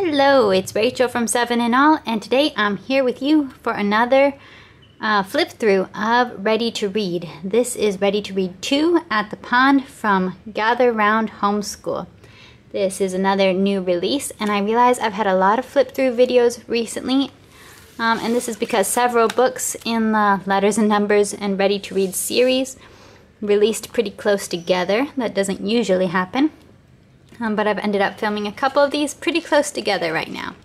Hello, it's Rachel from 7 in All, and today I'm here with you for another flip through of Ready to Read. This is Ready to Read 2 at the Pond from Gather Round Homeschool. This is another new release, and I realize I've had a lot of flip through videos recently, and this is because several books in the Letters and Numbers and Ready to Read series released pretty close together. That doesn't usually happen. But I've ended up filming a couple of these pretty close together right now.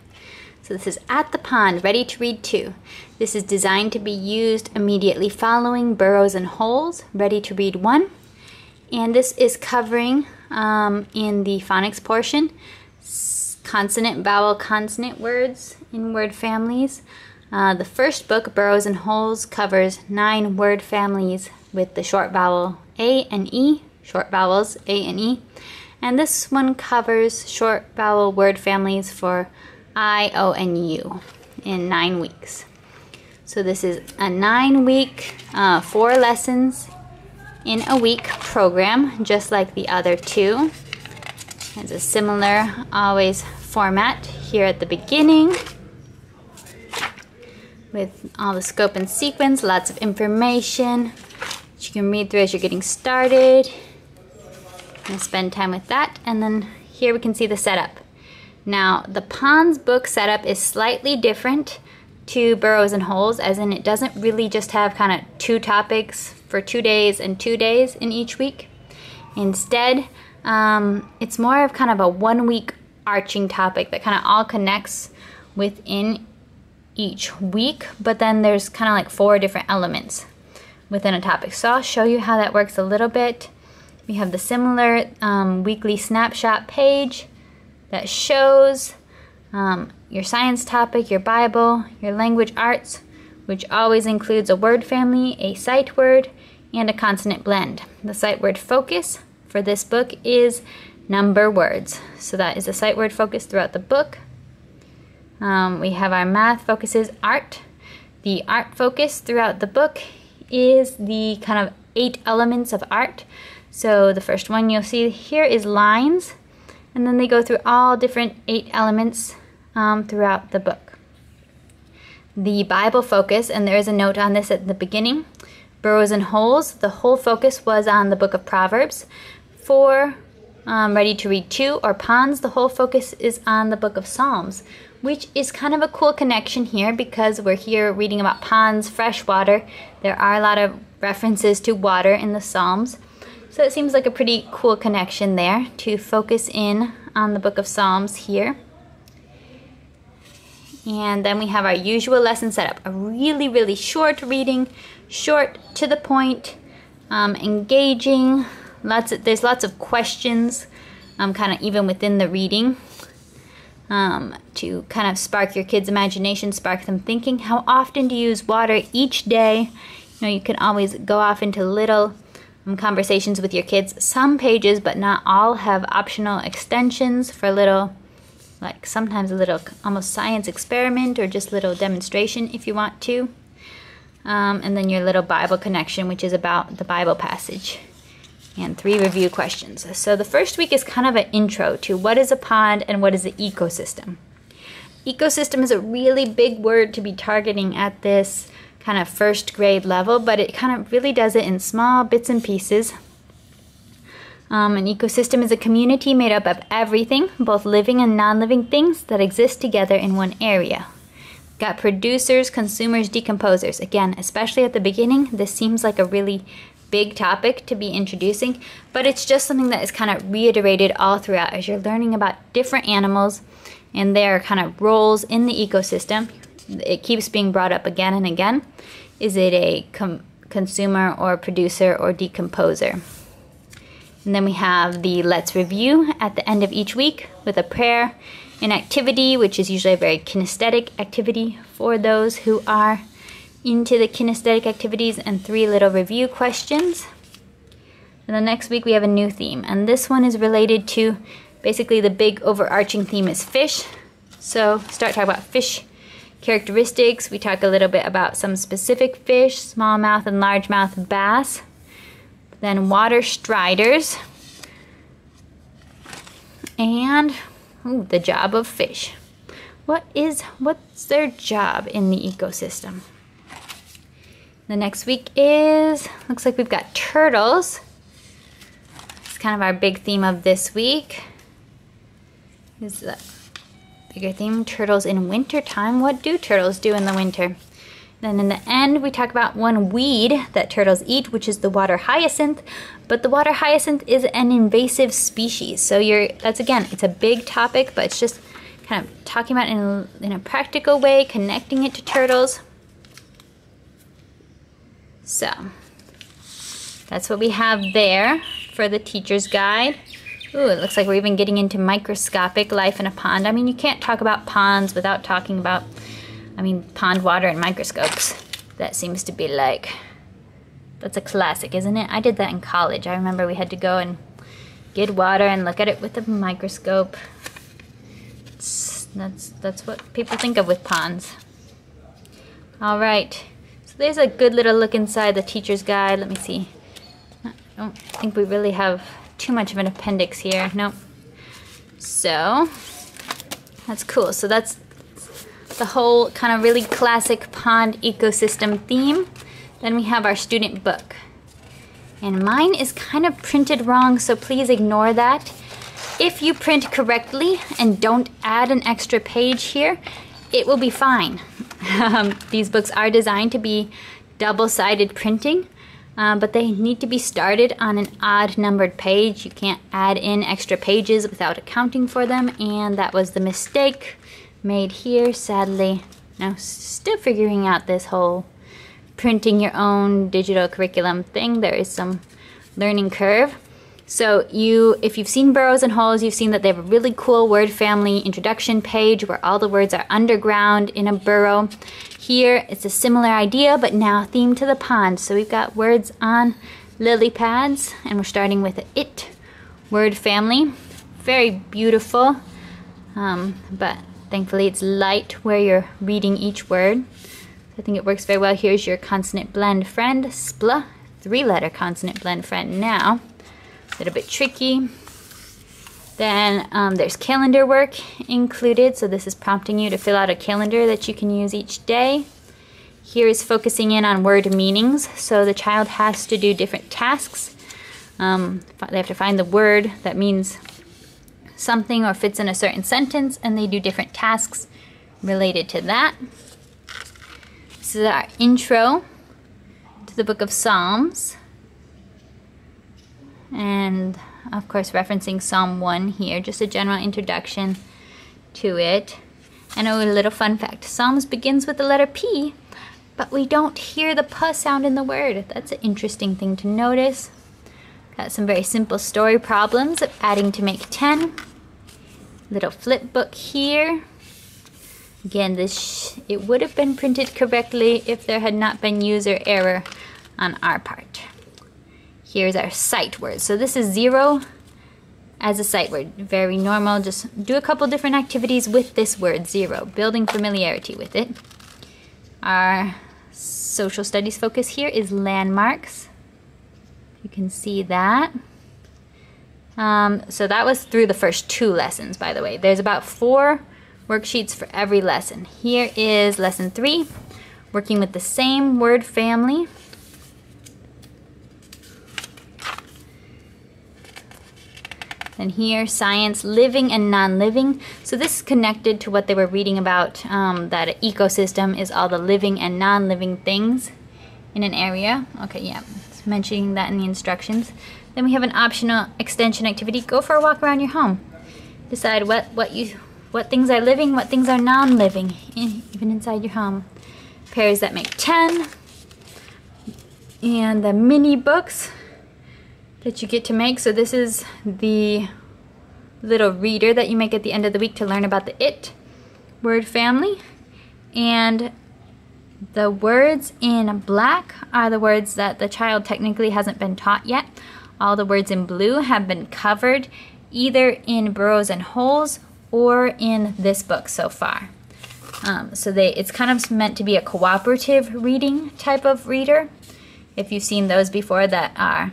So this is At the Pond, Ready to Read 2. This is designed to be used immediately following Burrows and Holes, Ready to Read 1. And this is covering, in the phonics portion, consonant, vowel, consonant words in word families. The first book, Burrows and Holes, covers 9 word families with the short vowel A and E, short vowels A and E. And this one covers short vowel word families for I, O, and U in 9 weeks. So this is a 9-week, 4 lessons in a week program, just like the other 2. It's a similar, always format here at the beginning with all the scope and sequence, lots of information that you can read through as you're getting started. And spend time with that, and then here we can see the setup. Now the Ponds book setup is slightly different to Burrows and Holes, as in it doesn't really just have kind of 2 topics for 2 days and 2 days in each week. Instead, it's more of kind of a 1-week arching topic that kind of all connects within each week, but then there's kind of like 4 different elements within a topic. So I'll show you how that works a little bit. We have the similar weekly snapshot page that shows your science topic, your Bible, your language arts, which always includes a word family, a sight word, and a consonant blend. The sight word focus for this book is number words. So that is a sight word focus throughout the book. We have our math focuses art. The art focus throughout the book is the kind of 8 elements of art. So the first one you'll see here is lines, and then they go through all different 8 elements throughout the book. The Bible focus, and there is a note on this at the beginning, Burrows and Holes, the whole focus was on the book of Proverbs. For Ready to Read 2, or Ponds, the whole focus is on the book of Psalms, which is kind of a cool connection here because we're here reading about ponds, fresh water. There are a lot of references to water in the Psalms. So it seems like a pretty cool connection there to focus in on the book of Psalms here. And then we have our usual lesson setup. A really, really short reading, short, to the point, engaging. There's lots of questions, kind of even within the reading, to kind of spark your kids' imagination, spark them thinking. How often do you use water each day? You know, you can always go off into little conversations with your kids. Some pages, but not all, have optional extensions for little, like sometimes a little almost science experiment or just little demonstration if you want to. And then your little Bible connection, which is about the Bible passage, and 3 review questions. So the first week is kind of an intro to what is a pond and what is an ecosystem. Ecosystem is a really big word to be targeting at this kind of first grade level, but it kind of really does it in small bits and pieces. An ecosystem is a community made up of everything, both living and non-living things that exist together in one area. We've got producers, consumers, decomposers. Again, especially at the beginning, this seems like a really big topic to be introducing, but it's just something that is kind of reiterated all throughout as you're learning about different animals and their kind of roles in the ecosystem. It keeps being brought up again and again. Is it a consumer or producer or decomposer? And then we have the Let's Review at the end of each week with a prayer, an activity, which is usually a very kinesthetic activity for those who are into the kinesthetic activities, and 3 little review questions. And the next week we have a new theme, and this one is related to basically the big overarching theme is fish. So start talking about fish characteristics. We talk a little bit about some specific fish, smallmouth and largemouth bass. Then water striders. And the job of fish. what's their job in the ecosystem? The next week looks like we've got turtles. It's kind of our big theme of this week. Is the bigger theme, turtles in wintertime. What do turtles do in the winter? Then in the end, we talk about one weed that turtles eat, which is the water hyacinth. But the water hyacinth is an invasive species. So that's again, it's a big topic, but it's just kind of talking about it in a practical way, connecting it to turtles. So that's what we have there for the teacher's guide. Ooh, it looks like we're even getting into microscopic life in a pond. I mean, you can't talk about ponds without talking about, pond water and microscopes. That seems to be like, that's a classic, isn't it? I did that in college. I remember we had to go and get water and look at it with a microscope. That's what people think of with ponds. All right, so there's a good little look inside the teacher's guide. Let me see. I don't think we really have too much of an appendix here. Nope. So that's cool. So that's the whole kind of really classic pond ecosystem theme. Then we have our student book. And mine is kind of printed wrong, so please ignore that. If you print correctly and don't add an extra page here, it will be fine. These books are designed to be double-sided printing, but they need to be started on an odd numbered page. You can't add in extra pages without accounting for them, and that was the mistake made here, sadly. Now, still figuring out this whole printing your own digital curriculum thing. There is some learning curve. So if you've seen Burrows and Holes, you've seen that they have a really cool word family introduction page where all the words are underground in a burrow. Here, it's a similar idea, but now themed to the pond. So we've got words on lily pads, and we're starting with the it word family. Very beautiful, but thankfully it's light where you're reading each word. I think it works very well. Here's your consonant blend friend, SPLA, 3-letter consonant blend friend now. A little bit tricky. Then there's calendar work included, so this is prompting you to fill out a calendar that you can use each day. Here is focusing in on word meanings, so the child has to do different tasks. They have to find the word that means something or fits in a certain sentence, and they do different tasks related to that. This is our intro to the book of Psalms. And of course referencing Psalm 1 here, just a general introduction to it. And a little fun fact, Psalms begins with the letter P, but we don't hear the P sound in the word. That's an interesting thing to notice. Got some very simple story problems of adding to make 10. Little flip book here. Again, it would have been printed correctly if there had not been user error on our part. Here's our sight word. So this is 0 as a sight word. Very normal. Just do a couple different activities with this word, 0, building familiarity with it. Our social studies focus here is landmarks. You can see that. So that was through the first 2 lessons, by the way. There's about 4 worksheets for every lesson. Here is lesson 3, working with the same word family. And here, science, living and non-living. So this is connected to what they were reading about, that an ecosystem is all the living and non-living things in an area. Okay, yeah, it's mentioning that in the instructions. Then we have an optional extension activity. Go for a walk around your home. Decide what things are living, what things are non-living, even inside your home. Pairs that make 10. And the mini books that you get to make. So this is the little reader that you make at the end of the week to learn about the it word family. And the words in black are the words that the child technically hasn't been taught yet. All the words in blue have been covered either in Burrows and Holes or in this book so far. It's kind of meant to be a cooperative reading type of reader. If you've seen those before that are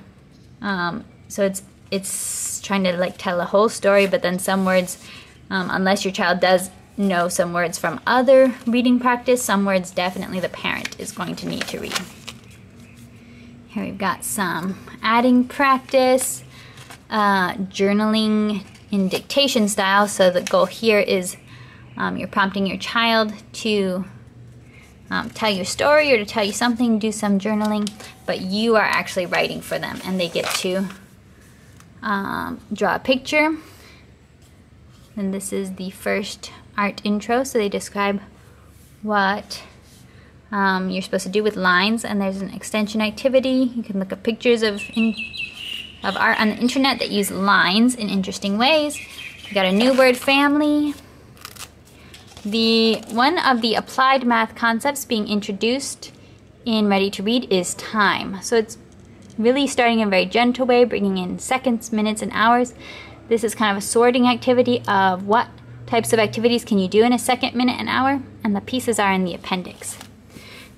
so it's trying to like tell a whole story, but then some words, unless your child does know some words from other reading practice. Some words definitely the parent is going to need to read. Here we've got some adding practice, journaling in dictation style. So the goal here is you're prompting your child to tell you a story or to tell you something, do some journaling, but you are actually writing for them, and they get to draw a picture. And this is the first art intro, so they describe what you're supposed to do with lines, and there's an extension activity. You can look at pictures of art on the internet that use lines in interesting ways. You got a new word family. One of the applied math concepts being introduced in Ready to Read is time. So it's really starting in a very gentle way, bringing in seconds, minutes, and hours. This is kind of a sorting activity of what types of activities can you do in a second, minute, and hour, and the pieces are in the appendix.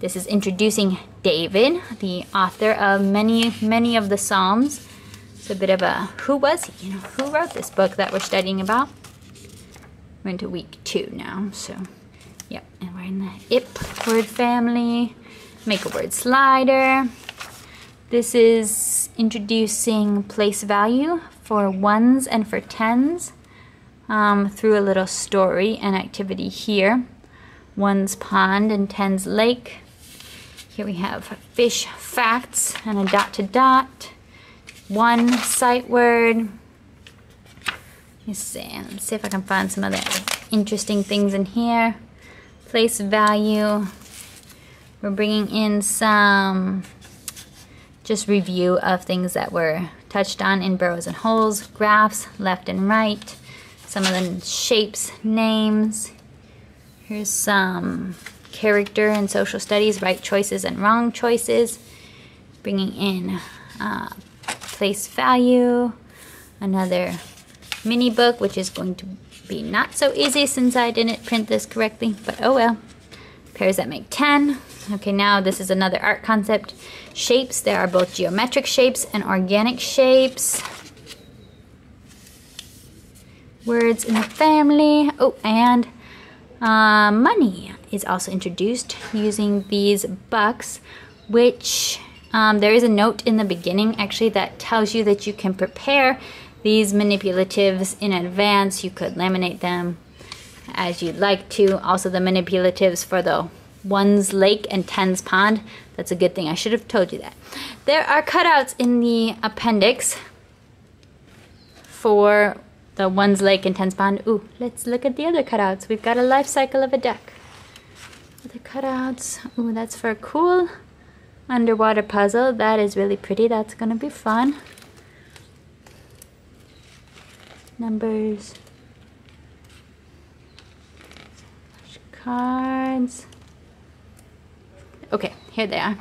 This is introducing David, the author of many of the Psalms. It's a bit of a who was he? Who wrote this book that we're studying about? We're into week 2 now, so yep, and we're in the IP word family. Make a word slider. This is introducing place value for ones and for tens through a little story and activity here. One's pond and tens lake. Here we have fish facts and a dot to dot. One sight word. Let's see if I can find some other interesting things in here. Place value. We're bringing in some just review of things that were touched on in burrows and holes. Graphs, left and right. Some of the shapes, names. Here's some character and social studies, right choices and wrong choices. Bringing in place value. Another mini book, which is going to be not so easy since I didn't print this correctly, but oh well. Pairs that make 10. Okay, now this is another art concept. Shapes. There are both geometric shapes and organic shapes. Words in the family. Oh, and money is also introduced using these bucks, which there is a note in the beginning actually that tells you that you can prepare these manipulatives in advance. You could laminate them as you'd like to. Also the manipulatives for the ones lake and tens pond. That's a good thing. I should have told you that. There are cutouts in the appendix for the ones lake and tens pond. Ooh, let's look at the other cutouts. We've got a life cycle of a duck. Other cutouts. Ooh, that's for a cool underwater puzzle. That is really pretty. That's gonna be fun. Numbers. Cards. Okay, here they are.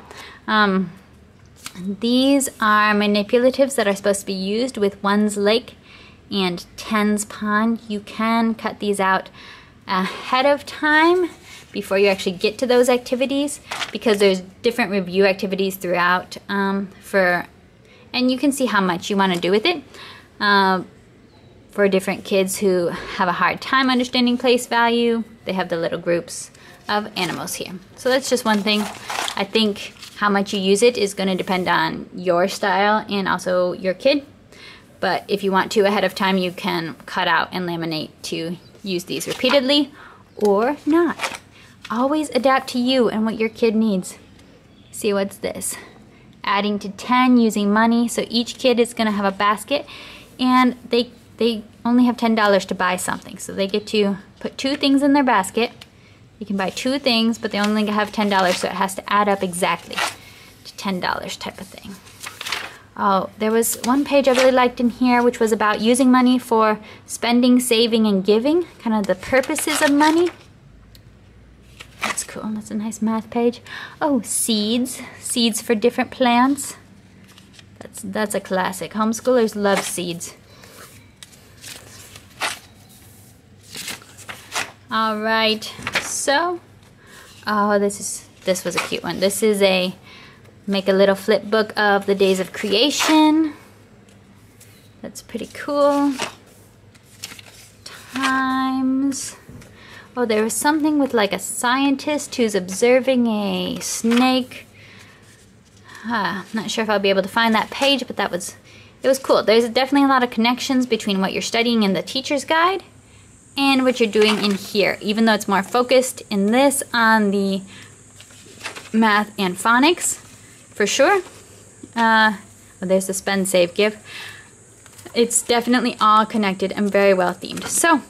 These are manipulatives that are supposed to be used with ones lake and tens pond. You can cut these out ahead of time before you actually get to those activities, because there's different review activities throughout and you can see how much you want to do with it. For different kids who have a hard time understanding place value, they have the little groups of animals here. So that's just one thing. I think how much you use it is going to depend on your style and also your kid. But if you want to ahead of time, you can cut out and laminate to use these repeatedly or not. Always adapt to you and what your kid needs. See, what's this? Adding to 10 using money. So each kid is going to have a basket, and they only have $10 to buy something. So they get to put 2 things in their basket. You can buy 2 things, but they only have $10, so it has to add up exactly to $10 type of thing. Oh, there was one page I really liked in here, which was about using money for spending, saving, and giving. Kind of the purposes of money. That's cool. That's a nice math page. Oh, seeds. Seeds for different plants. That's a classic. Homeschoolers love seeds. All right, so, oh, this was a cute one. This is a make a little flip book of the days of creation. That's pretty cool. Times. Oh, there was something with like a scientist who's observing a snake. Not sure if I'll be able to find that page, but it was cool. There's definitely a lot of connections between what you're studying in the teacher's guide and what you're doing in here, even though it's more focused in this on the math and phonics, for sure. Well, there's the spend, save, give. It's definitely all connected and very well themed. So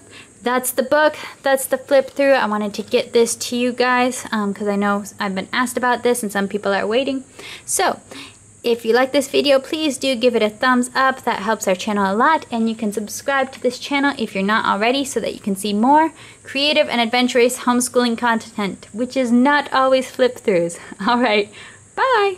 that's the book. That's the flip through. I wanted to get this to you guys because I know I've been asked about this and some people are waiting. So if you like this video, please do give it a thumbs up. That helps our channel a lot. And you can subscribe to this channel if you're not already so that you can see more creative and adventurous homeschooling content, which is not always flip throughs. All right, bye.